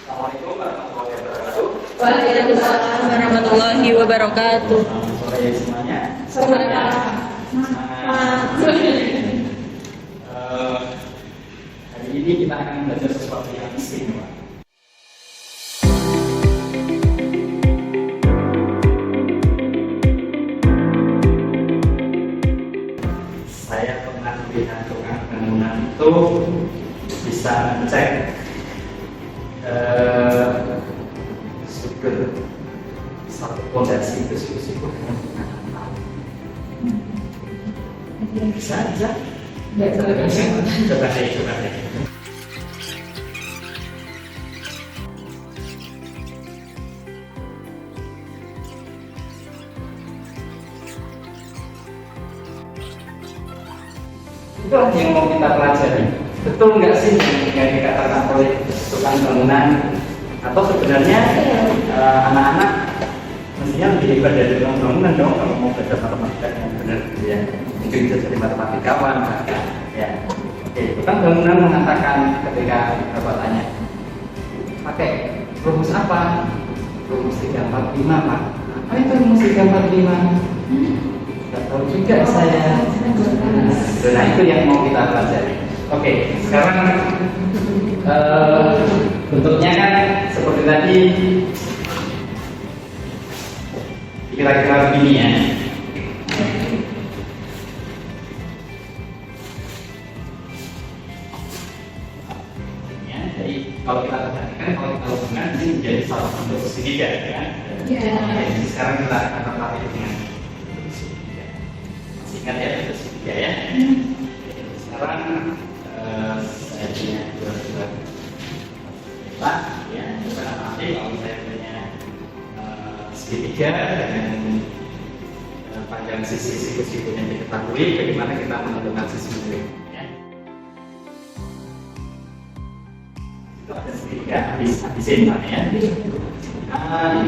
Assalamualaikum warahmatullahi wabarakatuh. Waalaikumsalam warahmatullahi wabarakatuh. Selamat sore semuanya. Semangat. Hari ini kita akan belajar sesuatu yang istimewa. Saya pernah melihat tukang bangunan itu bisa ngecek struktur satu pondasi itu suku-suku bisa aja. Coba deh. Itu yang mau kita pelajari. Betul nggak sih yang dikatakan oleh tukang bangunan? Atau sebenarnya anak-anak mestinya lebih hebat dari tukang bangunan dong kalau mau belajar matematika yang benar, ya. Mungkin bisa jadi matematikawan, ya. Oke, tukang bangunan mengatakan ketika Bapak tanya, pakai rumus apa? Rumus 345, Pak. Apa itu rumus 345? Nggak tahu juga saya. Nah, itu yang mau kita pelajari. Oke, sekarang bentuknya kan seperti tadi, kira-kira begini ya. Jadi kalau kita perhatikan, kalau kita hubungan ini menjadi salah satu segitiga, ya. Jadi sekarang kita akan terlatih dengan segitiga. Masih ingat ya segitiga ya. Sekarang saya punya dua Pak, ya, coba nanti kalau saya punya segitiga dengan panjang sisi siku-siku yang diketahui, bagaimana kita menentukan sisi miring, ya. Itu ada segitiga, di sini ya. Di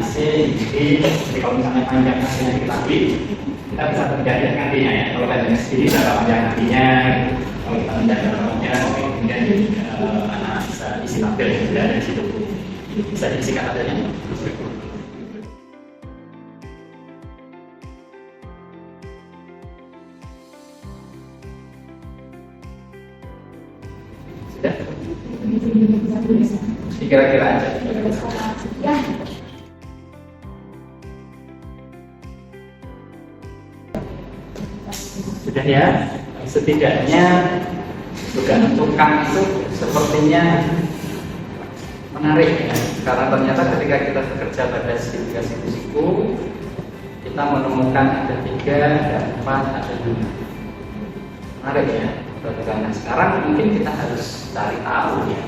sini, jadi kalau misalnya panjang hasilnya diketahui, kita bisa terjadi nantinya ya. Kalau panjang segini berapa panjang nantinya, kalau kita menjaga panjang, kemudian anak bisa isi tabel yang sudah ada di situ, bisa diisikan tabelnya. Sudah? Kira-kira aja. Sudah ya, setidaknya tukang itu sepertinya menarik ya, karena ternyata ketika kita bekerja pada segitiga siku-siku, kita menemukan ada 3, ada 4, ada 5. Menarik ya. Karena sekarang mungkin kita harus cari tahu ya,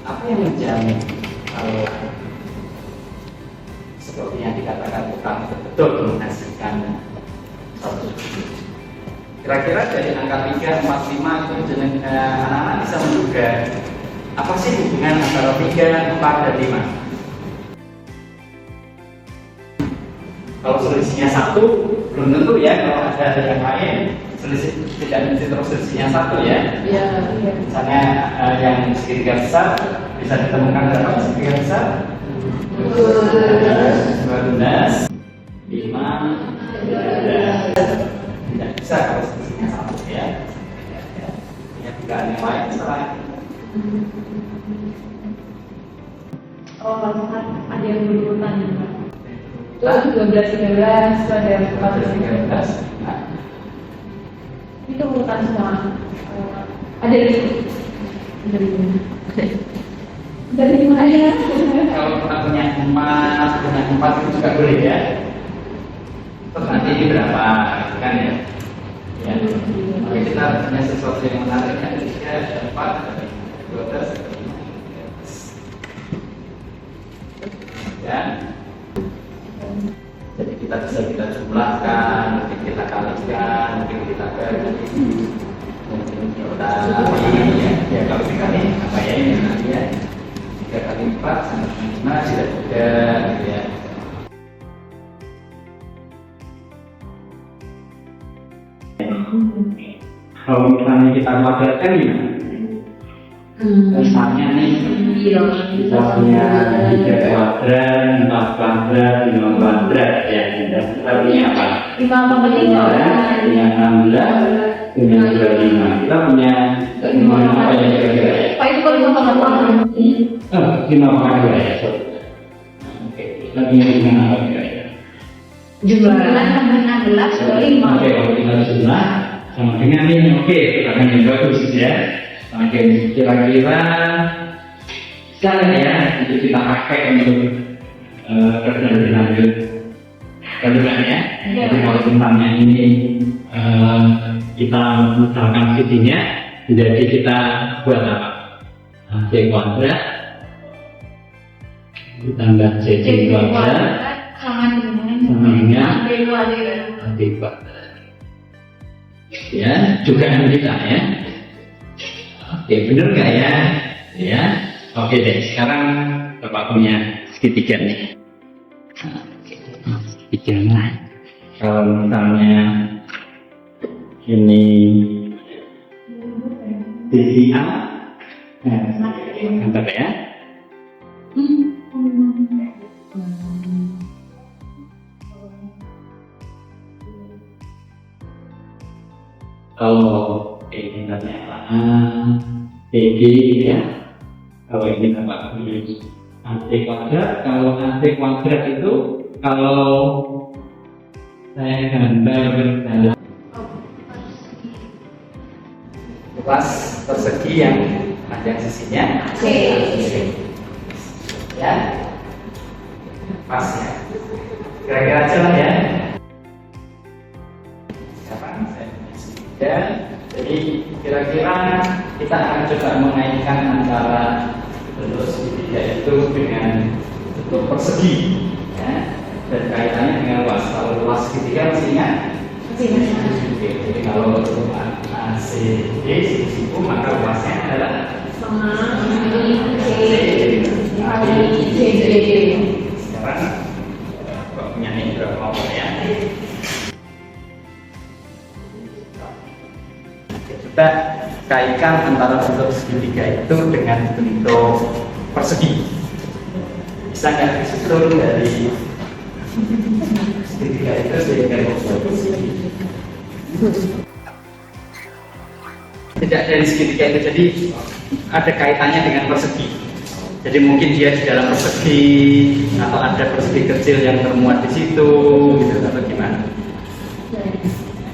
apa yang menjamin kalau seperti yang dikatakan tukang betul menghasilkan satu. Kira-kira dari angka 3, 4, 5 itu anak-anak bisa menduga apa sih hubungan antara 3, 4, dan 5? Kalau selisihnya 1, belum tentu ya. Kalau ada yang lain, selisih tidak mesti terus selisihnya 1 ya. Iya. Misalnya yang segitiga besar bisa ditemukan berapa segitiga besar? 12, 5, 13. Tidak bisa kalau selisihnya 1 ya. Ya, dugaan yang lain selain. Oh, kalau ada yang berurutan juga. Itu 12, 13, ada yang 14, 13. Itu urutan semua. Ada dari mana ya? Kalau kita punya 4, dengan 4 itu juga boleh ya. Terus nanti ini berapa, gitu kan ya? Ya. Oke, kita punya sesuatu yang menarik ya. 3, 4, 12, 13. Ya. Jadi kita bisa jumlahkan, mungkin kita kalikan, mungkin kita bagi, mungkin kita ya kalau dikali apa ya ini nanti ya 3 kali 4 sama 5 sudah 3 gitu ya. Kalau misalnya kita padatkan gimana? Misalnya nih Iya. Kita punya 3 kuadrat, 4 kuadrat, 5 kuadrat ya. Dan kita punya apa? 5,5. Punya 16, punya 25. Kita punya 5 apa ya kira-kira ya? Pak itu kalau 5,5. 5,2 ya. Oke, kita punya 5 apa kira-kira? Jumlah 16 ke 5. Oke, kalau kita jumlah sama dengan ini, oke, akan yang bagus ya. Oke, kira-kira sekarang ya, itu kita pakai untuk kerja lebih lanjut. Kemudian ya, jadi kalau tentangnya ini kita misalkan sisinya, jadi kita buat apa? C kuadrat ditambah C kuadrat sama dengan D kuadrat. Ya, dugaan kita ya. Oke, bener nggak ya? Ya, oke deh. Sekarang Bapak punya segitiga nih. Segitiga. Kalau misalnya ini sisi A, bentar ya. Kalau ini ternyata A, B, ya. Kalau ini dapat AC kuadrat, kalau AC kuadrat itu kalau saya gambar dalam Pas persegi yang panjang sisinya ya, pas ya, kira-kira jalan ya. Sekarang saya ya, jadi kira-kira kita akan coba mengaitkan antara bentuk segitiga itu dengan bentuk persegi ya, dan kaitannya dengan luas. Kalau luas segitiga masih ingat? Oke, jadi kalau ACD siku maka luasnya adalah Sama sekarang kok punya ini berapa nomor ya? Kita kaitkan antara bentuk segitiga itu dengan bentuk persegi. Bisa nggak disusun dari segitiga itu sehingga bentuk persegi? Tidak dari segitiga itu, jadi ada kaitannya dengan persegi. Jadi mungkin dia di dalam persegi atau ada persegi kecil yang termuat di situ, gitu atau gimana?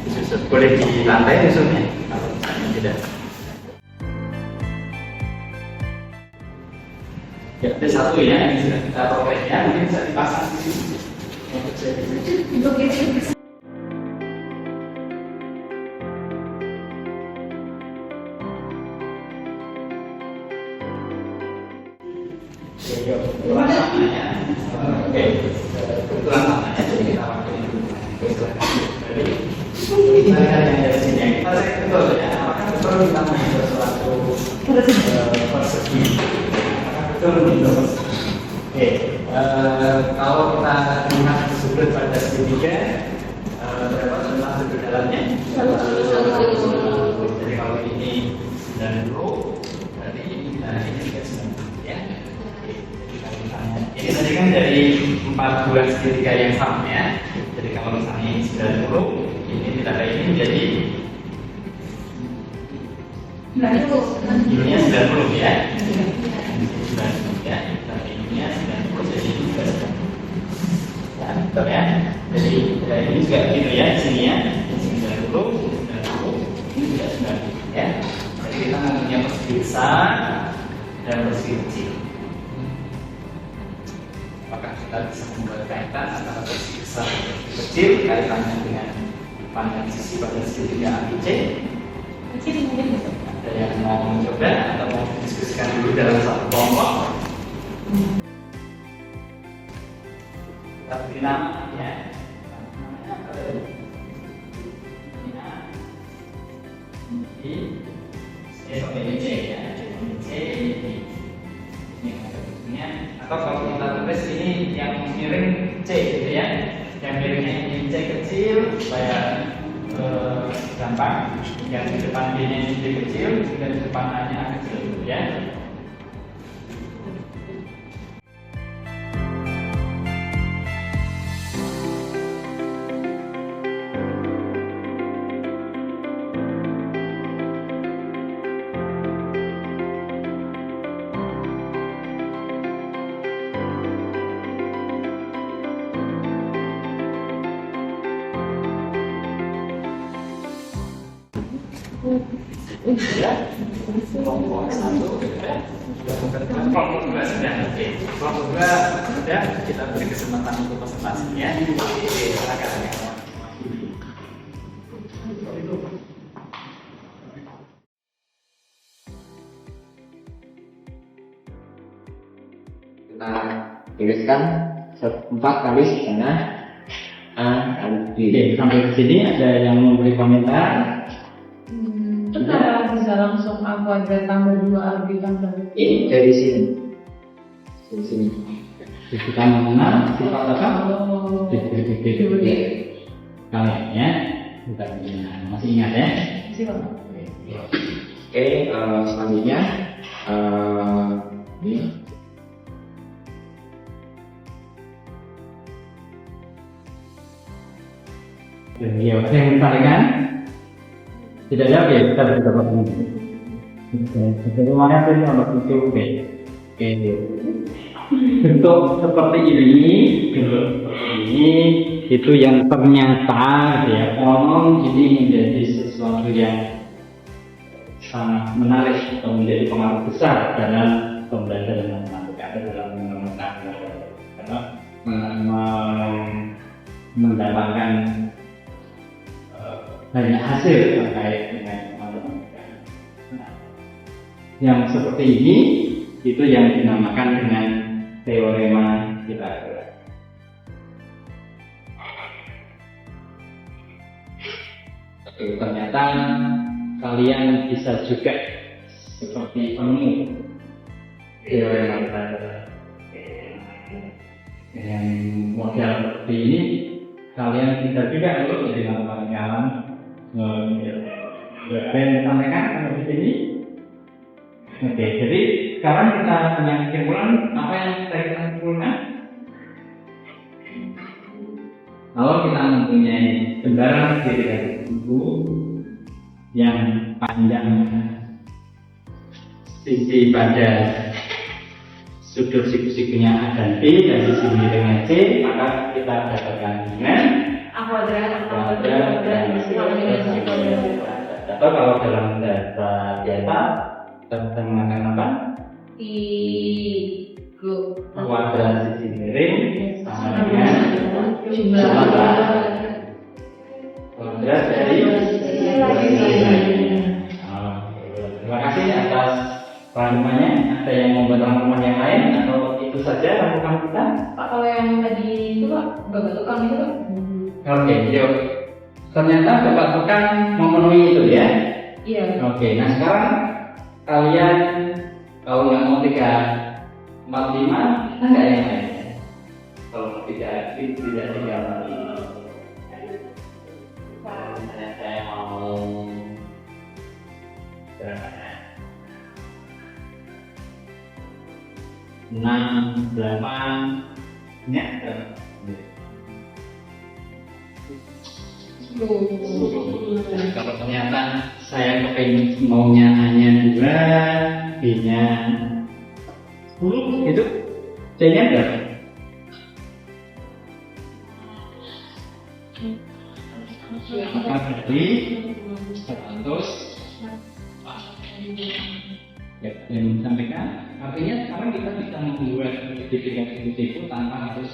Disusun boleh di lantai susunnya, kalau misalnya tidak. Ya, ada satu ya, ini sudah kita peroleh ya, mungkin bisa dipasang di sini. untuk itu. Kebetulan samanya, oke, kebetulan samanya jadi kita pakai jadi kita yang dari sini kita cek betul ya, apakah betul kita mengambil suatu persegi, apakah betul bentuk persegi. Oke, kalau kita lihat sudut pada segitiga, berapa jumlah sudut dalamnya? Jadi kalau ini 90, berarti ini juga 90 ya. Ini tadi kan dari 4 buah segitiga yang sama ya. Jadi kalau misalnya ini 90, ini ditambah ini menjadi ininya 90 ya. 90 ya. Tapi ininya 90 jadi juga 90. Ya, betul ya. Jadi ini juga begitu ya di sini ya. Ini 90, ini juga 90 ya. Jadi kita punya persegi besar dan persegi kecil. Apakah kita bisa membuat kaitan antara persegi besar dan persegi kecil kaitannya dengan panjang sisi pada segitiga ABC? Ada yang mau mencoba atau mau diskusikan dulu dalam satu kelompok? Kita beri nama ya. Namanya apa? Ini C ya. C ini. Atau kalau kita tulis ini yang miring C gitu ya, yang miringnya ini C kecil supaya gampang, yang di depan B nya ini D kecil dan di depan A nya kecil gitu ya. Ya, kelompok 1 sudah, kelompok 2 sudah. Oke, kelompok 2 sudah. Kita beri kesempatan untuk presentasinya. Oke, silakan. Kita tuliskan 4 kali setengah A kali B. Oke, sampai ke sini ada yang mau beri komentar? Kenapa bisa langsung A kuadrat tambah 2AB tambah Ini dari sini. Dari sini. Kita mengenal sifat apa? Oh. Titik-titik kalian ya. Kita masih ingat ya? Siapa? Oke, selanjutnya ini. Ya, ada yang bertanya? Tidak ada, oke, kita bisa dapat ini. Oke, bagaimana tadi nomor itu? Oke, bentuk seperti ini itu yang ternyata ya konon ini menjadi sesuatu yang sangat menarik atau menjadi pengaruh besar dalam pembelajaran matematika dalam menemukan karena mendapatkan banyak hasil terkait dengan matematika. Yang seperti ini itu yang dinamakan dengan teorema Pythagoras. Ternyata kalian bisa juga seperti penemu teorema Pythagoras. Yang model seperti ini kalian bisa juga loh jadi matematika. Ada yang disampaikan di sini? Oke, jadi sekarang kita punya kesimpulan apa yang kita simpulkan? Kalau kita mempunyai kendaraan diri dari tubuh yang panjang sisi pada sudut siku-sikunya A dan B dan sisi miringnya C, maka kita dapatkan dengan A kuadrat atau kalau dalam bahasa biasa kita mengatakan apa? Kuadrat sisi miring sama dengan jumlah kuadrat dari terima kasih atas rangkumannya. Ada yang mau buat rangkuman yang lain atau itu saja rangkuman kita? Pak, kalau yang tadi itu Pak, Bapak tukang itu Pak? Oke, yuk. Ternyata Bapak tukang memenuhi itu ya? Iya. Oke, nah sekarang kalian kalau nggak mau 3, 4, 5, kita nggak yang lain. Kalau tidak 3, 4, 5. Saya mau berapa? 6, 8, ya. Kalau ternyata saya kepengen maunya hanya 2, B-nya 10 gitu, C-nya berapa? Maka berarti 100. Ya, yang disampaikan artinya sekarang kita bisa membuat multiplikasi itu tanpa harus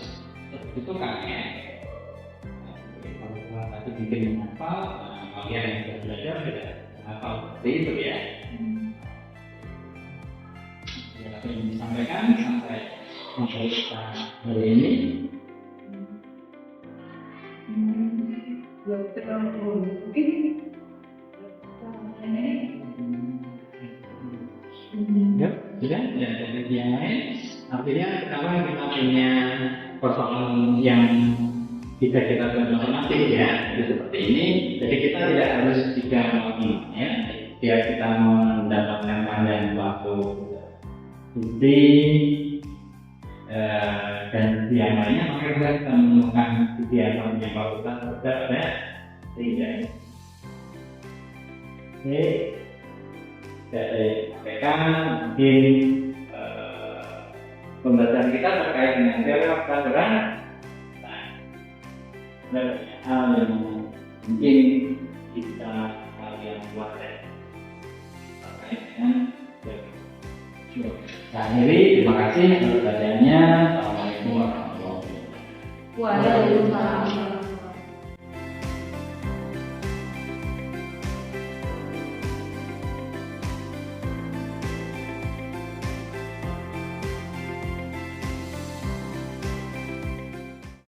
itu kan ya. Kalau tadi bikin menghafal, kalian yang sudah belajar sudah menghafal seperti itu ya. Ya, apa yang disampaikan sampai kita hari ini. Ya, sudah ya, dari yang lain. Artinya sekarang kita punya persoalan yang bisa kita buat matematik ya, seperti ini. Jadi kita tidak harus 3 ya, biar kita mendapatkan panjang waktu bukti dan yang lainnya, maka kita bisa menemukan kegiatan yang baru kita ada tidak. Oke, dari sampaikan mungkin pembelajaran kita terkait dengan teorema Pythagoras. Hal yang mungkin kita kalian buat terkait dengan web. Saya akhiri, terima kasih atas perhatiannya. Assalamualaikum warahmatullahi wabarakatuh. Waalaikumsalam.